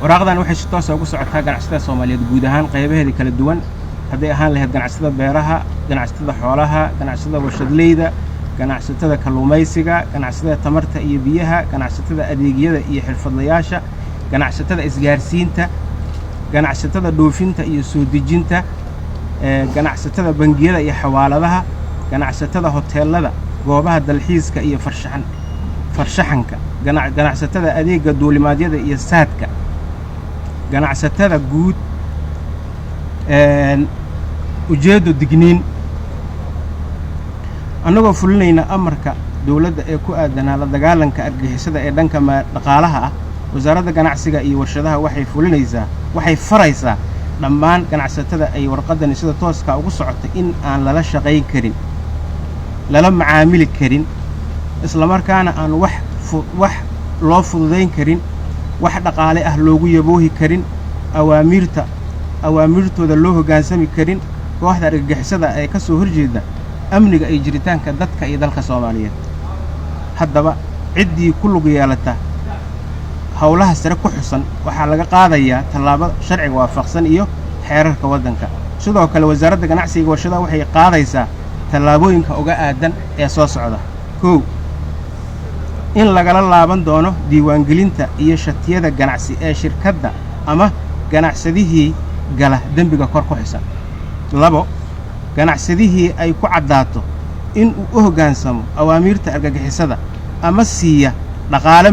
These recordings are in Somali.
waraaqdan waxay si toos ah ugu socotaa ganacsatada Soomaaliyeed guud ahaan qaybaheeda kala duwan haday ahaan lahayd ganacsatada beeraha ganacsatada xoolaha ganacsatada warshadleyda ganacsatada kalluumaysiga ganacsatada tamarta iyo biyaha ganacsatada adeegyada iyo xirfadlayaasha ganacsatada isgaarsiinta ganacsatada dhoofinta iyo soo dejinta ganacsatada bangiyada iyo xawaaladaha ganacsatada hoteelada goobaha dalxiiska iyo farshaxanka ganacsatada adeega duulimaadyada iyo saadka ganacsatada guud ujeedo digniin annagoo fulinayna amarka dawladda ee ku aadanaa la dagaalanka argagixisada ee dhanka dhaqaalaha ah wasaaradda ganacsiga iyo warshadaha waxay faraysaa dhammaan ganacsatada ay warqadani sida tooska ugu socotay in aan lala shaqayn karin lala macaamili karin isla markaana aan wax loo fududayn karin wax dhaqaale ah loogu yaboohi karin awaamirtooda loo hoggaansami karin kooxda argagixisada ee ka soo horjeeda amniga iyo jiritaanka dadka iyo dalka Soomaaliyeed haddaba ciddii ku lug yeelata hawlaha sare ku xusan waxaa laga qaadayaa tallaabo sharciga waafaqsan iyo xeerarka waddanka sidoo kale wasaaradda ganacsiga warshadaha waxay qaadaysaa tallaabooyinka uga aadan ee soo socda 1 in lagala laaban doono diiwaangelinta iyo shatiyada ganacsi ee shirkadda ama ganacsadihii gala dambiga kor ku xisan 2 ganacsadihii ay ku caddaato in uu u hoggaansamo awaamirta argagixisada ama siiya dhaqaale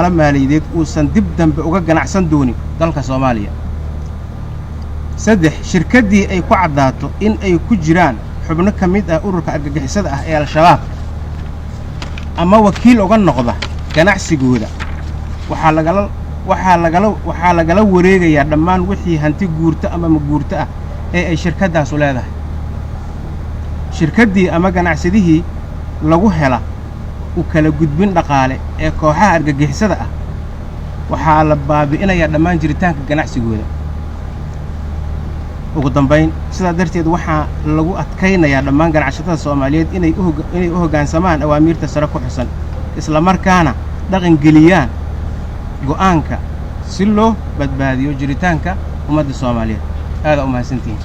maaliyadeed uusan dib dambe uga ganacsan doonin dalka Soomaaliya 3 shirkaddii ay ku caddaato in ay ku jiraan xubno ka mid ah ururka argagixisada ah ee al-shabaab ama wakiil uga noqda ganacsigooda waxaa lagala wareegayaa dhammaan wixii hanti guurta ama maguurta ah ee ay shirkaddaas u leedahay shirkaddii ama ganacsadihii lagu hela u kala gudbin dhaqaale ee kooxaha argagixisada ah waxaa la baabi'inayaa dhammaan jiritaanka ganacsigooda ugu dambayn sidaa darteed waxaa lagu adkaynayaa dhammaan ganacsatada Soomaaliyeed inay u hoggaansamaan awaamirta sare ku xusan isla markaana dhaqan geliyaan go'aanka si loo badbaadiyo jiritaanka ummadda Soomaaliyeed aad u mahadsantihiin